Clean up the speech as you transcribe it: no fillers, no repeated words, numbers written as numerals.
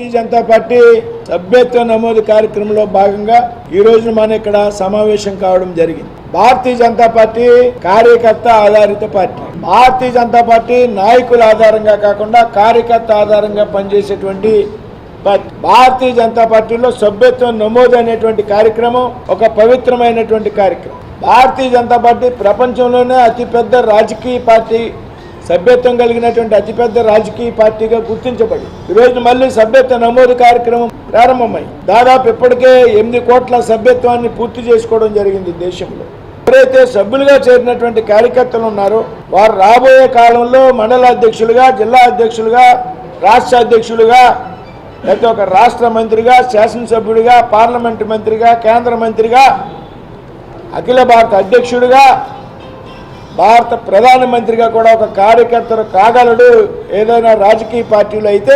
Bharatiya Janata party సభ్యత్వ నమోదు కార్యక్రమంలో భాగంగా ఈ రోజు మన ఇక్కడ సమావేశం కావడం జరిగింది. భారతీయ జనతా పార్టీ కార్యకర్త ఆధారిత పార్టీ. భారతీయ జనతా పార్టీ నాయకుల ఆధారంగా కాకుండా కార్యకర్త ఆధారంగా పనిచేసేటువంటి పార్టీ. భారతీయ జనతా పార్టీలో సభ్యత్వం నమోదు అనేటువంటి కార్యక్రమం ఒక పవిత్రమైనటువంటి కార్యక్రమం. భారతీయ జనతా పార్టీ ప్రపంచంలోనే అతిపెద్ద రాజకీయ పార్టీ, సభ్యత్వం కలిగినటువంటి అతిపెద్ద రాజకీయ పార్టీగా గుర్తించబడి ఈరోజు మళ్ళీ సభ్యత్వ నమోదు కార్యక్రమం ప్రారంభమై దాదాపు ఇప్పటికే 8 కోట్ల సభ్యత్వాన్ని పూర్తి చేసుకోవడం జరిగింది దేశంలో. ఎవరైతే సభ్యులుగా చేరినటువంటి కార్యకర్తలు ఉన్నారో వారు రాబోయే కాలంలో మండల అధ్యక్షులుగా, జిల్లా అధ్యక్షులుగా, రాష్ట్ర అధ్యక్షులుగా, లేకపోతే ఒక రాష్ట్ర మంత్రిగా, శాసనసభ్యుడిగా, పార్లమెంటు మంత్రిగా, కేంద్ర మంత్రిగా, అఖిల భారత అధ్యక్షుడిగా, భారత ప్రధానమంత్రిగా కూడా ఒక కార్యకర్తలు కాగలడు ఏదైనా రాజకీయ పార్టీలు అయితే